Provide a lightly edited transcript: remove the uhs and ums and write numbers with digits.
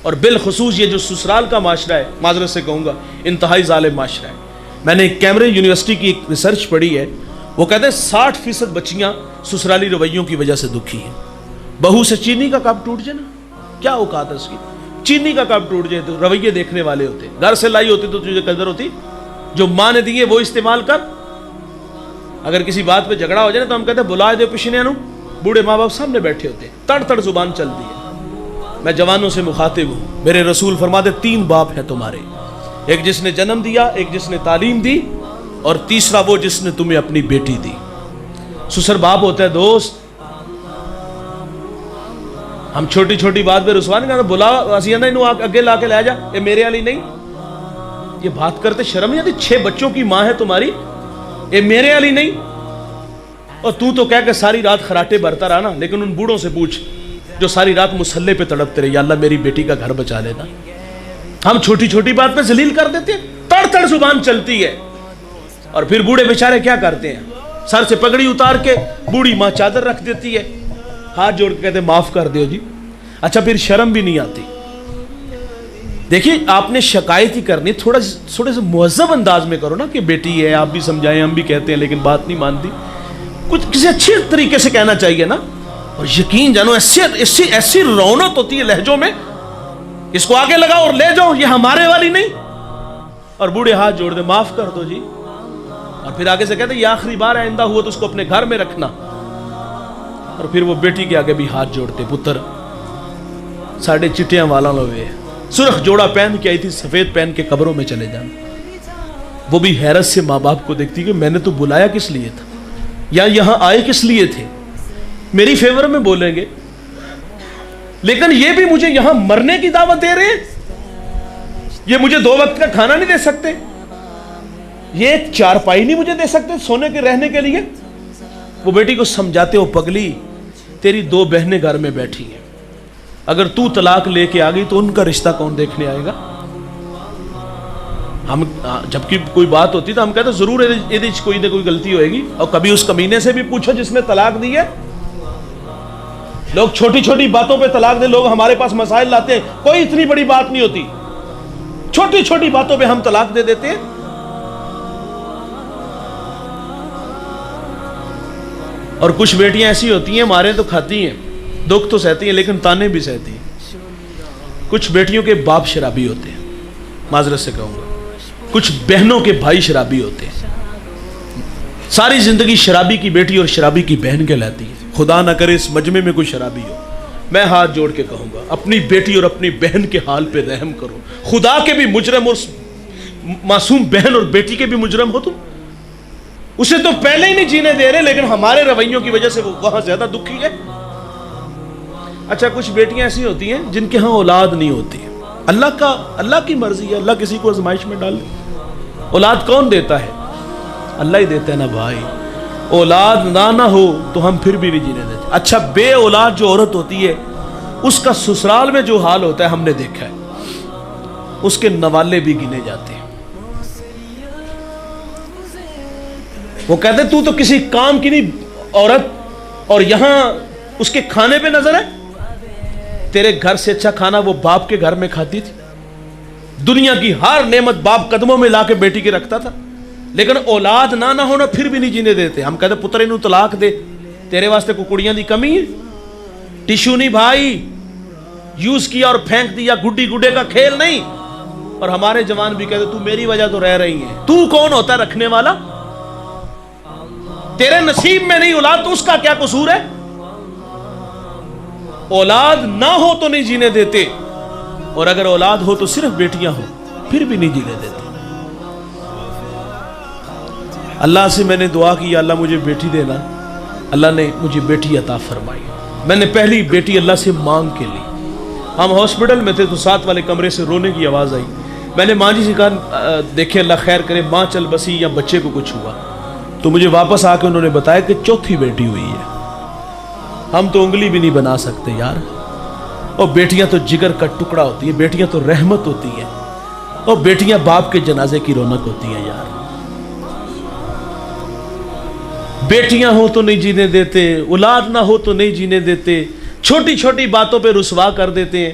اور بالخصوص یہ جو سسرال کا معاشرہ ہے، معذرت سے کہوں گا انتہائی ظالم معاشرہ ہے۔ میں نے کیمبرج یونیورسٹی کی ایک ریسرچ پڑھی ہے، وہ کہتے ہیں 60% بچیاں سسرالی رویوں کی وجہ سے دکھی ہیں۔ بہو سے چینی کا کپ ٹوٹ جائے نا، کیا اوقات ہے اس کی، چینی کا کپ ٹوٹ جائے تو رویے دیکھنے والے ہوتے، گھر سے لائی ہوتی تو تجھے قدر ہوتی، جو ماں نے دیے وہ استعمال کر۔ اگر کسی بات پہ جھگڑا ہو جائے تو ہم کہتے ہیں بلا دے پیشنے نو، بوڑھے ماں باپ سامنے بیٹھے ہوتے، تڑ تڑ زبان چلتی ہے۔ میں جوانوں سے مخاطب ہوں، میرے رسول فرماتے 3 باپ ہیں تمہارے، ایک جس نے جنم دیا، ایک جس نے تعلیم دی، اور تیسرا وہ جس نے تمہیں اپنی بیٹی دی۔ سسر باپ ہوتا ہے دوست۔ ہم چھوٹی چھوٹی بات پہ رسوا نہیں کرتے، بلا اسیاں انہوں اگے لا کے لے جا، یہ میرے والی نہیں، یہ بات کرتے شرم نہیں آتی؟ 6 بچوں کی ماں ہے تمہاری، یہ میرے والی نہیں، اور تو کہہ کہ ساری رات خراٹے بھرتا رہا نا، لیکن ان بوڑھوں سے پوچھ جو ساری رات مسلح پہ تڑپتے رہے، یا اللہ میری بیٹی کا گھر بچا لینا۔ ہم چھوٹی چھوٹی بات پہ ذلیل کر دیتے ہیں، تڑ تڑ زبان چلتی ہے، اور پھر بوڑھے بیچارے کیا کرتے ہیں، سر سے پگڑی اتار کے بوڑھی ماں چادر رکھ دیتی ہے، ہاتھ جوڑ کے کہتے ہیں معاف کر دیو جی۔ اچھا پھر شرم بھی نہیں آتی؟ دیکھیے آپ نے شکایت ہی کرنی، تھوڑے سے مہذب انداز میں کرو نا، کہ بیٹی ہے، آپ بھی سمجھائیں، ہم بھی کہتے ہیں لیکن بات نہیں مانتی، کچھ کسی اچھے طریقے سے کہنا چاہیے نا۔ اور یقین جانو ایسی رونق ہوتی ہے لہجوں میں، اس کو آگے لگاؤ اور لے جاؤ، یہ ہمارے والی نہیں، اور بوڑھے ہاتھ جوڑ دے معاف کر دو جی، اور پھر آگے سے کہتے ہیں یہ آخری بار آئندہ ہوا تو اس کو اپنے گھر میں رکھنا، اور پھر وہ بیٹی کے آگے بھی ہاتھ جوڑتے، پتر ساڑھے چٹیاں والا لوے، سرخ جوڑا پہن کے آئی تھی، سفید پہن کے قبروں میں چلے جانا۔ وہ بھی حیرت سے ماں باپ کو دیکھتی کہ میں نے تو بلایا کس لیے تھا، یا یہاں آئے کس لیے تھے، میری فیور میں بولیں گے، لیکن یہ بھی مجھے یہاں مرنے کی دعوت دے رہے ہیں، یہ مجھے 2 وقت کا کھانا نہیں دے سکتے، یہ ایک چارپائی نہیں مجھے دے سکتے سونے کے رہنے کے لیے۔ وہ بیٹی کو سمجھاتے ہو، پگلی تیری 2 بہنیں گھر میں بیٹھی ہیں، اگر تو طلاق لے کے آ گئی تو ان کا رشتہ کون دیکھنے آئے گا؟ ہم جبکہ کوئی بات ہوتی تو ہم کہتے ضرور یہ کوئی نہ کوئی غلطی ہوئے گی، اور کبھی اس کمینے سے بھی پوچھو جس نے طلاق دی ہے۔ لوگ چھوٹی چھوٹی باتوں پہ طلاق دے، لوگ ہمارے پاس مسائل لاتے ہیں، کوئی اتنی بڑی بات نہیں ہوتی، چھوٹی چھوٹی باتوں پہ ہم طلاق دے دیتے ہیں۔ اور کچھ بیٹیاں ایسی ہوتی ہیں، مارے تو کھاتی ہیں، دکھ تو سہتی ہیں، لیکن تانے بھی سہتی ہیں۔ کچھ بیٹیوں کے باپ شرابی ہوتے ہیں، معذرت سے کہوں گا، کچھ بہنوں کے بھائی شرابی ہوتے ہیں، ساری زندگی شرابی کی بیٹی اور شرابی کی بہن کہلاتی ہے۔ خدا نہ کرے اس مجمع میں کوئی شرابی ہو، میں ہاتھ جوڑ کے کہوں گا اپنی بیٹی اور اپنی بہن کے حال پہ رحم کرو، خدا کے بھی مجرم اور معصوم بہن اور بیٹی کے بھی مجرم ہو تم، اسے تو پہلے ہی نہیں جینے دے رہے، لیکن ہمارے رویوں کی وجہ سے وہ وہاں زیادہ دکھی ہے۔ اچھا کچھ بیٹیاں ایسی ہوتی ہیں جن کے ہاں اولاد نہیں ہوتی، اللہ کی مرضی ہے، اللہ کسی کو آزمائش میں ڈال دے، اولاد کون دیتا ہے؟ اللہ ہی دیتا ہے نا بھائی، اولاد نہ ہو تو ہم پھر بھی نہیں جینے دیتے۔ اچھا بے اولاد جو عورت ہوتی ہے اس کا سسرال میں جو حال ہوتا ہے ہم نے دیکھا ہے، اس کے نوالے بھی گنے جاتے ہیں۔ وہ کہتے ہیں تو کسی کام کی نہیں عورت، اور یہاں اس کے کھانے پہ نظر ہے، تیرے گھر سے اچھا کھانا وہ باپ کے گھر میں کھاتی تھی، دنیا کی ہر نعمت باپ قدموں میں لا کے بیٹی کے رکھتا تھا، لیکن اولاد نہ ہونا پھر بھی نہیں جینے دیتے۔ ہم کہتے پتر انہوں طلاق دے، تیرے واسطے کوئی کڑیاں دی کمی ہے؟ ٹیشو نہیں بھائی، یوز کیا اور پھینک دیا، گڈی گڈے کا کھیل نہیں۔ اور ہمارے جوان بھی کہتے تو میری وجہ تو رہ رہی ہے، تو کون ہوتا ہے رکھنے والا؟ تیرے نصیب میں نہیں اولاد تو اس کا کیا قصور ہے؟ اولاد نہ ہو تو نہیں جینے دیتے، اور اگر اولاد ہو تو صرف بیٹیاں ہو پھر بھی نہیں جینے دیتے۔ اللہ سے میں نے دعا کی یا اللہ مجھے بیٹی دینا، اللہ نے مجھے بیٹی عطا فرمائی۔ میں نے پہلی بیٹی اللہ سے مانگ کے لی، ہم ہاسپٹل میں تھے تو ساتھ والے کمرے سے رونے کی آواز آئی، میں نے ماں جی سے کہا دیکھیں اللہ خیر کرے، ماں چل بسی یا بچے کو کچھ ہوا، تو مجھے واپس آ کے انہوں نے بتایا کہ 4تھی بیٹی ہوئی ہے۔ ہم تو انگلی بھی نہیں بنا سکتے یار، اور بیٹیاں تو جگر کا ٹکڑا ہوتی ہیں، بیٹیاں تو رحمت ہوتی ہیں، اور بیٹیاں باپ کے جنازے کی رونق ہوتی ہیں یار۔ بیٹیاں ہو تو نہیں جینے دیتے، اولاد نہ ہو تو نہیں جینے دیتے، چھوٹی چھوٹی باتوں پہ رسوا کر دیتے ہیں۔